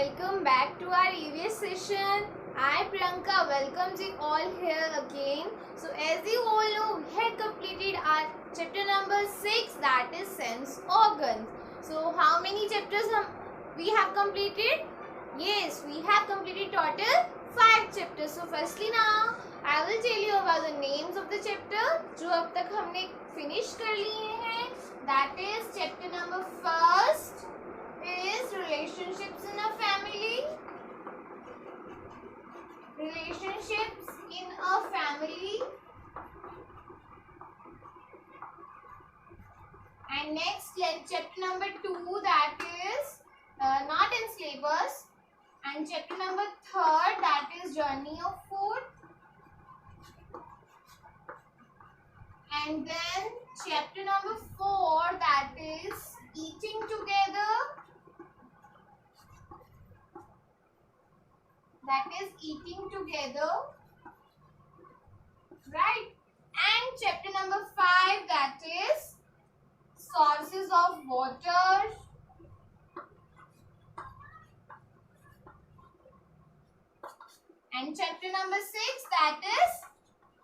welcome back to our EVS session. I, Priyanka, welcomes you all here again. So, as you all know, we had completed our chapter number 6, that is sense organs. So, how many chapters we have completed? Yes, we have completed total 5 chapters. So, firstly now, I will tell you about the names of the chapter जो अब तक हमने finish कर लिए हैं. That is chapter number 1st is relationships in a family. Relationships in a family. And next chapter number 2, that is not enslave us. And chapter number 3rd, that is journey of food. And then chapter number 4, that is eating together. That is eating together, right? And chapter number 5, that is sources of water. And chapter number 6, that is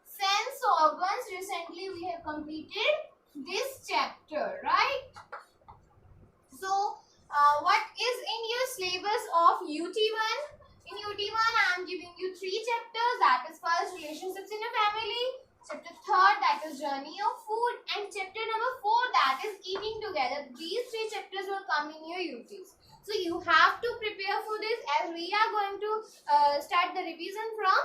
sense organs. Recently we have completed this chapter, right? So what is in your syllabus of UT1? In UT1, I am giving you 3 chapters. That is first, relationships in a family. Chapter 3rd, that is journey of food. And chapter number 4, that is eating together. These 3 chapters will come in your UTs. So you have to prepare for this, as we are going to start the revision from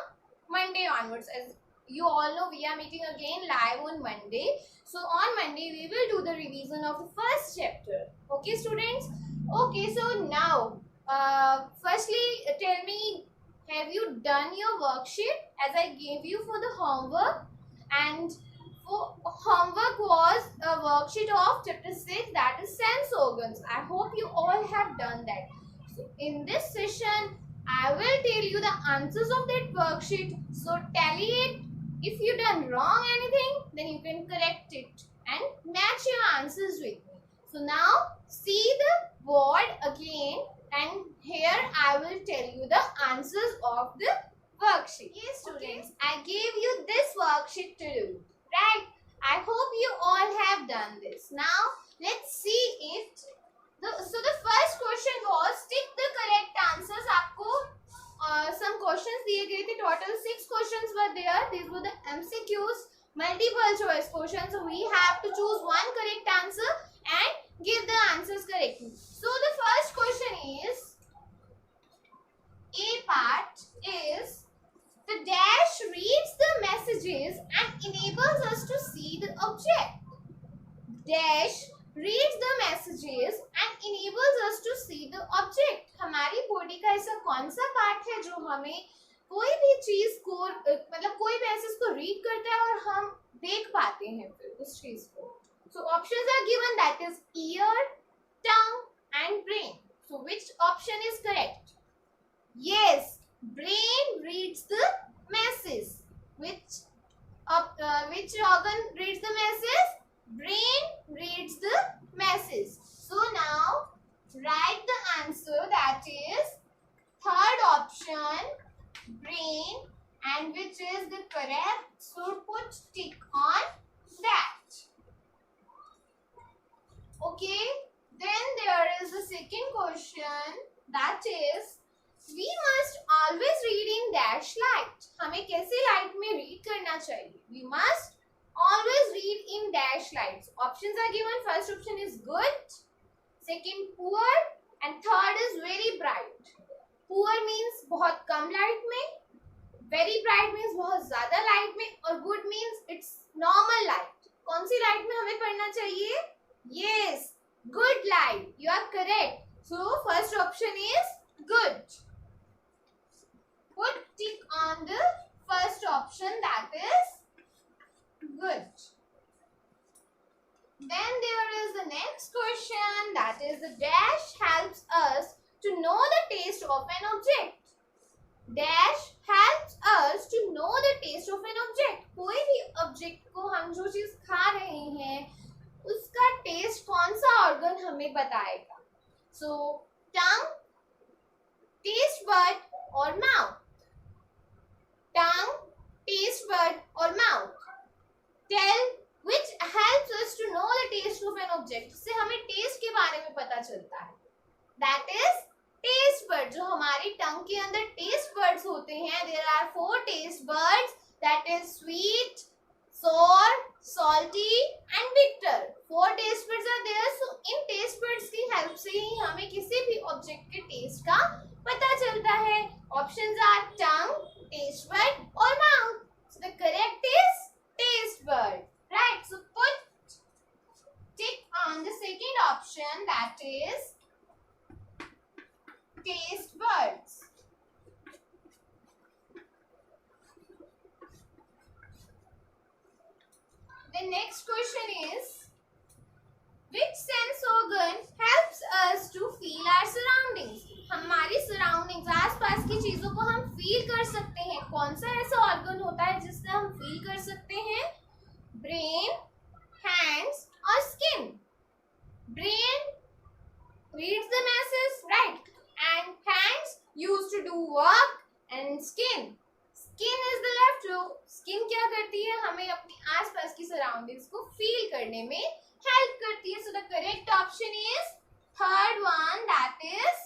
Monday onwards. As you all know, we are meeting again live on Monday. So on Monday, we will do the revision of the first chapter. Okay, students? Okay, so now, firstly, tell me, have you done your worksheet as I gave you for the homework? And for homework was a worksheet of chapter 6, that is sense organs. I hope you all have done that. So in this session, I will tell you the answers of that worksheet. So tally it. If you done wrong anything, then you can correct it and match your answers with me. So now see the board again. And here I will tell you the answers of the worksheet. Yes, students, I gave you this worksheet to do, right? I hope you all have done this. Now, let's see it. So the first question was, tick the correct answers. आपको some questions दिए गए थे. Total 6 questions were there. These were the MCQs, multiple choice questions. So we have to choose one correct answer and give the answers correctly. So the first question is, A part is, the dash reads the messages and enables us to see the object. Dash reads the messages and enables us to see the object. हमारी body का ऐसा कौन सा part है जो हमें कोई भी चीज को मतलब कोई मैसेज को रीड करता है और हम देख पाते हैं फिर उस चीज को. So options are given, that is ear, tongue and brain. So which option is correct? Yes, brain reads the message. Which organ reads the message? Brain reads the message. So now write the answer, that is 3rd option, brain, and which is the correct. So put tick on that. Okay, then there is the second question, that is, we must always read in dash light. हमें कैसे light में read करना चाहिए? We must always read in dash lights. Options are given. First option is good, second poor, and third is very bright. Poor means बहुत कम light में, very bright means बहुत ज़्यादा light में, और good means it's normal light. कौन सी light में हमें पढ़ना चाहिए? Yes, good light. You are correct. So first option is good. Put tick on the first option, that is good. Then there is the next question, that is, the dash helps us to know the taste of an object. Dash helps us to know the taste of an object. कोई भी object को हम जो चीज खा रहे हैं उसका टेस्ट कौन सा ऑर्गन हमें बताएगा. So tongue or mouth? Tongue, taste bud or mouth? Tell which helps us to know the taste of an object. इससे हमें टेस्ट के बारे में पता चलता है. That is taste bud. जो हमारी टंग के अंदर taste buds होते हैं. There are 4 taste buds. That is sweet, sour, salty and bitter. 4 taste buds are there. So in taste buds की help से ही हमें किसी भी object के taste का पता चलता है. Options are tongue, taste bud or mouth. So the correct is taste bud. Right. So put tick on the second option, that is taste buds. The next question is, which sense organ helps us to feel our surroundings? हमारी surroundings, आसपास की चीजों को हम feel कर सकते हैं. कौन सा ऐसा organ होता है जिससे हम feel कर सकते हैं? Brain, hands or skin? Brain reads the messages, right? And hands used to do work, and skin is the left row. Skin क्या करती है? हमें अपनी आसपास की surroundings को feel करने में help करती है. So the correct option is third one, that is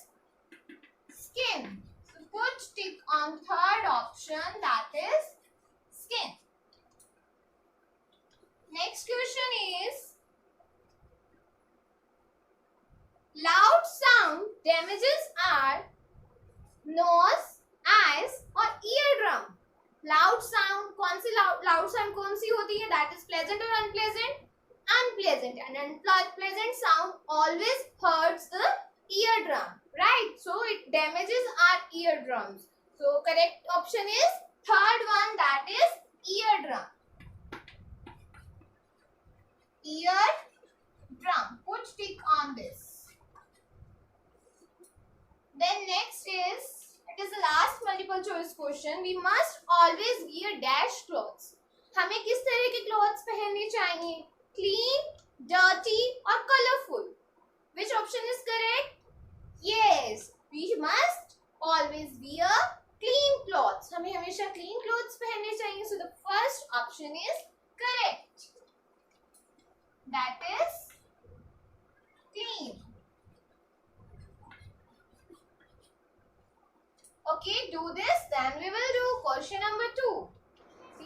skin. So put tick on third option, that is skin. Next question is, loud sound damages our nose, eyes or eardrum. Loud sound, कौन सी loud sound कौन सी होती है? That is pleasant or unpleasant? Unpleasant. And unpleasant sound always hurts the eardrum, right? So it damages our eardrums. So correct option is third one, that is eardrum. Eardrum. Put tick on this. Then next is, it is the last multiple choice question. We must always wear dash clothes. हमें किस तरह के clothes पहनने चाहिए? Clean, dirty or colorful? Which option is correct? Yes, we must always wear clean clothes. हमें हमेशा clean clothes पहनने चाहिए. So the first option is correct. That is clean. Okay, do this. Then we will do question number 2.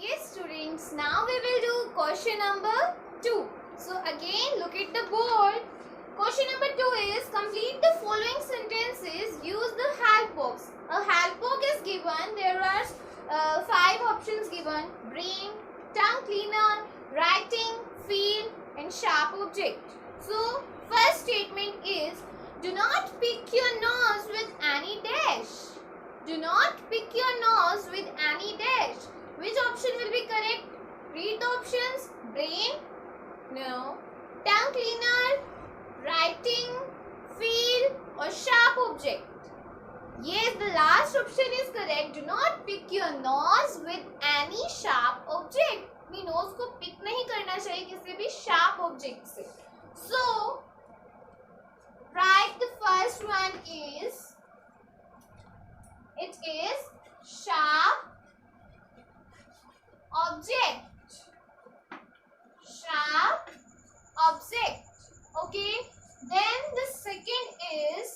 Yes, students. Now we will do question number 2. So again, look at the board. Question number 2 is, complete the following sentences. Use the help box. A help box is given. There are 5 options given: brain, tongue cleaner, writing, feel, and sharp object. So first statement is, do not pick your nose with any dash. Do not pick your nose with any dash. Which option will be correct? Read the options. Brain? No. Tongue cleaner? Writing? Feel? Or sharp object? Yes, the last option is correct. Do not pick your nose with any sharp object. अपनी nose को pick नहीं करना चाहिए किसी भी sharp object से. So, right, the first one is, it is sharp object. Sharp object. Okay. Then the second is,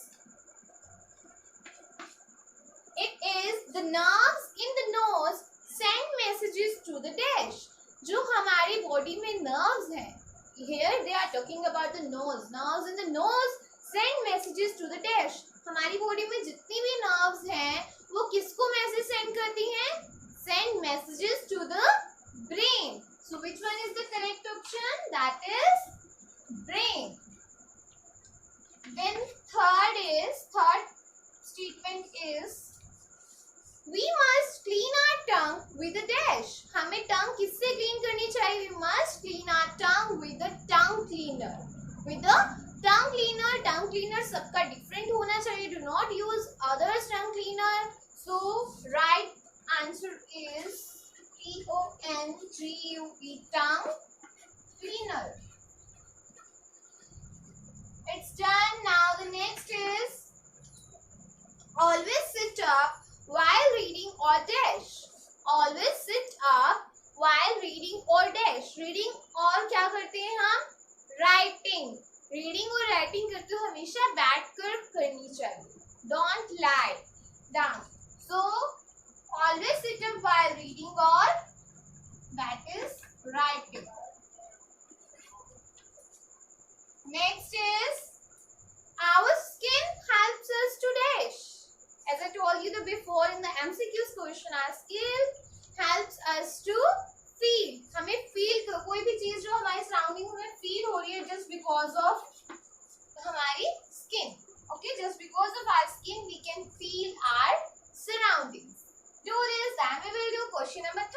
it is the nerves in the nose send messages to the dash. जो हमारी body में nerves हैं. Here they are talking about the nose. Nerves in the nose send messages to the dash. हमारी body में जितनी भी nerves हैं वो किसको मैसेज सेंड करती हैं? Send messages to the brain. So which one is the correct option? That is brain. Then third statement is, we must clean our tongue with a dash. हमें tongue किससे clean करनी चाहिए? We must clean our tongue with a tongue cleaner. With a tongue cleaner. Tongue cleaner सबका different होना चाहिए. Do not use others tongue cleaner. So right answer is TONGUE, tongue cleaner. It's done. Now the next is, always sit up while reading or dash. Always sit up while reading or dash. Reading और क्या करते हैं हम? Writing. Reading और writing करते हो हमेशा बैठकर करनी चाहिए. Don't lie down. So always sit up while reading or that is writing. Next is our skin helps us to dash. As I told you before in the MCQs question, our skin helps us to feel. हमें feel कोई भी चीज जो हमारे surrounding में feel हो रही है just because of हमारी skin. Okay, just because of our skin we can feel our surroundings. Do this, then we will do question number 3.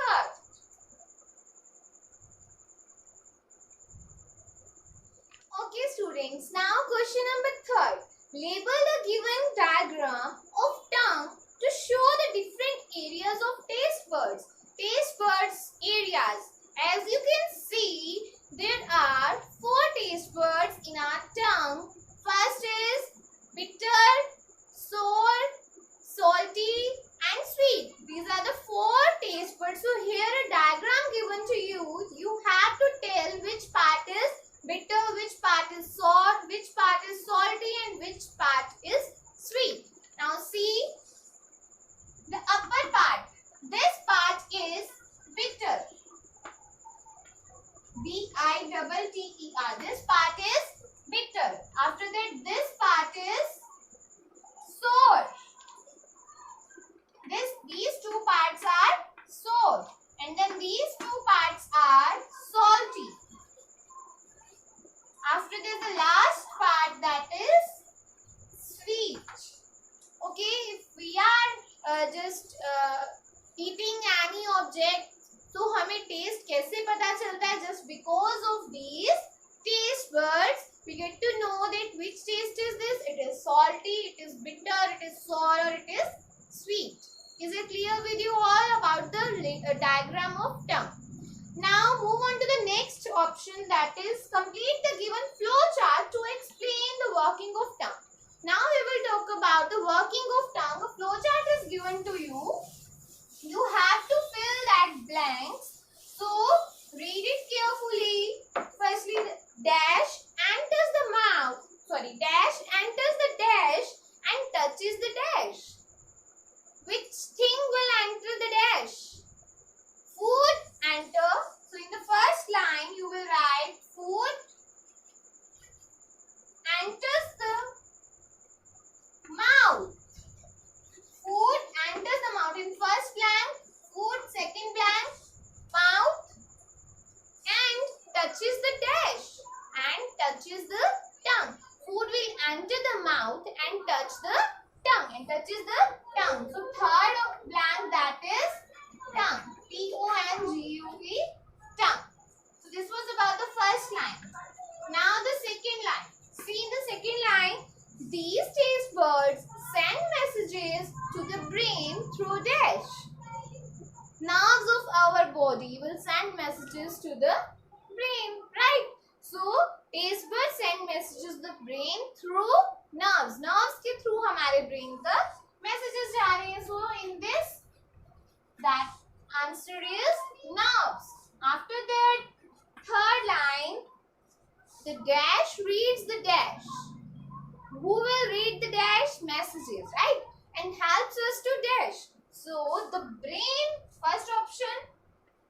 Okay students, now question number 3. Label the given diagram of tongue to show the different areas of taste buds. Taste buds areas. As you can see, there are 4 taste buds in our tongue. First is bitter, sour, salty and sweet. These are the 4 taste buds. So here a diagram given to you. You have to tell which part is bitter, which part is sour, which part is salty and which part is sweet. Now see the upper part. This part is bitter. B-I-T-T-E-R. This part is bitter. After that this part is sour. These 2 parts are sour and then these 2 parts are salty. After this the last part that is sweet. Okay, if we are just eating any object, तो हमें taste कैसे पता चलता है? Just because of these taste buds we get to know that which taste is this. It is salty, it is bitter, it is sour or it is sweet. Is it clear with you all about the diagram of tongue? Now move on to the next option, that is complete the given flow chart to explain the working of tongue. Now we will talk about the working of tongue. A flow chart is given to you. You have to fill that blanks. So read it carefully. Firstly, the dash enters the mouth. Dash enters the dash and touches the dash. Which thing will enter the dash? Food enter. So in the first line you will write food enters the mouth. Food enters the mouth. In first blank food, second blank mouth and touches the dash and touches the tongue. Food will enter the mouth and touch the tongue and touches the tongue. So third blank that is tongue. T-O-N-G-U-E, tongue. So this was about the first line. Now the second line. See in the second line, these taste buds send messages to the brain through dash. Nerves of our body will send messages to the brain, right? So taste buds send messages to the brain through nerves. Nerves के through हमारे brain तक messages जा रहे हैं. So in this, that answer is nerves. After that, third line, the dash reads the dash. Who will read the dash? Messages, right? And helps us to dash. So the brain, first option,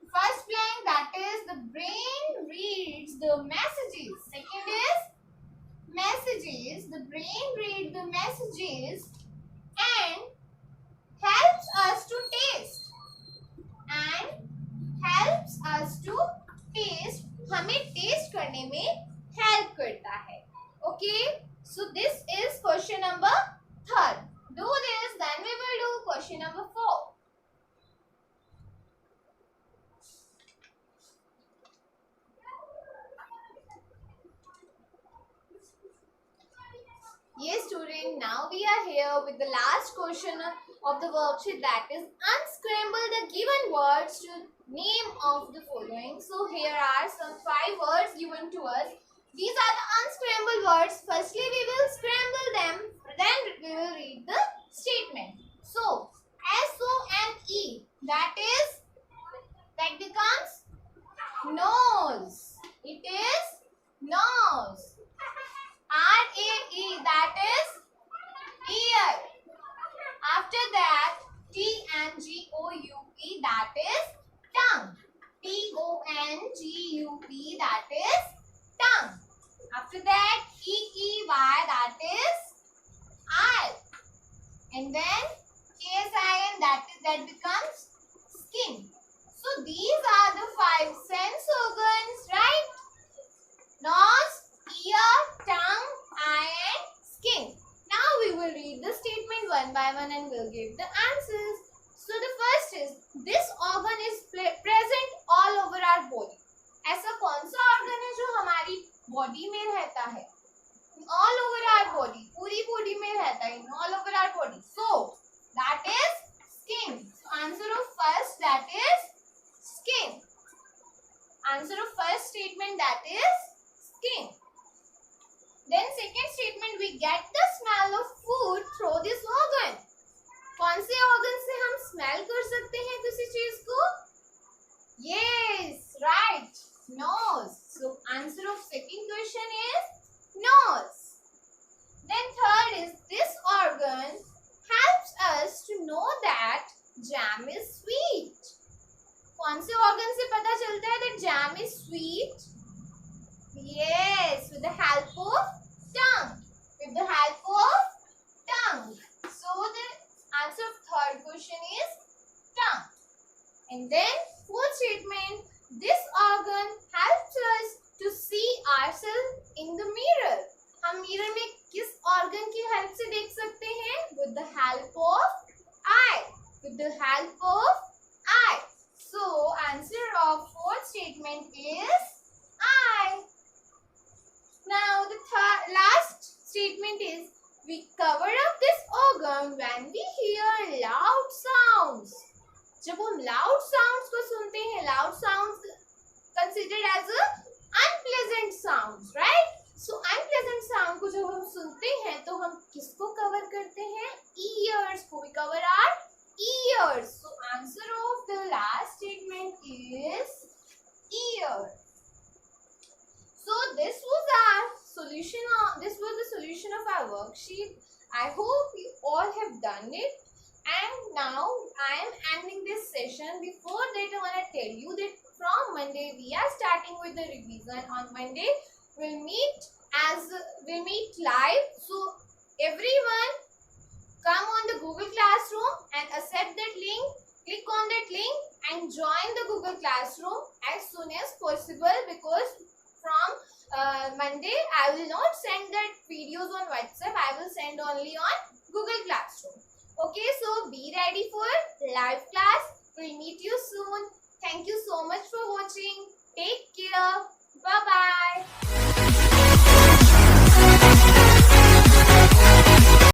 first blank, that is the brain reads the messages. Second is messages. The brain reads the messages and helps us to taste. And helps us to taste. हमें taste करने में help करता है. Okay. So this is question number 3. Do this, then we will do question number 4. Yes student, now we are here with the last question of the worksheet, that is unscramble the given words to name of the following. So here are some 5 words given to us. These are the unscrambled words. Firstly we will scramble them, then we will read the statement. So as that becomes nose. It is nose. R-A-E, that is ear. After that, T-N-G-O-U-P, that is tongue. T-O-N-G-U-P, that is tongue. After that, E-E-Y, that is eye. And then K-S-I-N, that becomes skin. So these are the 5 sense organs, right? Nose, ear, tongue, eye and skin. Now we will read the statement one by one and we'll give the answers. So the first is, this organ is present all over our body. ऐसा कौन सा organ है जो हमारी body में रहता है? All over our body, पूरी body में रहता है, all over our body. So that is skin. So answer of first, that is skin. Answer of first statement, that is skin. Then second statement, we get the smell of food through this organ. कौन से organ से हम smell कर सकते हैं किसी चीज को? Yes, right, nose. So answer of second question is nose. Then third is, this organ helps us to know that jam is sweet. कौन से organ से पता चलता है that jam is sweet? Yes, with the help of tongue. With the help of tongue. So the answer of third question is tongue. And then fourth statement, this organ helps us to see ourselves in the mirror. हम mirror में किस organ की help से देख सकते हैं? With the help of eye. With the help of eye. So answer of fourth statement is eye. Now the last statement is, we cover up this organ when we hear loud sounds. जब हम loud sounds को सुनते हैं, loud sounds considered as a unpleasant sounds, right? So unpleasant sound को जब हम सुनते हैं तो हम किसको cover करते हैं? Ears को. We cover our ears. So answer of the last statement is ear. So this was our solution. This was the solution of our worksheet. I hope you all have done it. And now I am ending this session. Before that, I want to tell you that from Monday we are starting with the revision. On Monday we'll meet live. So everyone come on the Google Classroom and accept that link. Click on that link and join the Google Classroom as soon as possible, because from Monday I will not send that videos on WhatsApp. I will send only on Google Classroom. Okay, so be ready for live class. We'll meet you soon. Thank you so much for watching. Take care. Bye bye.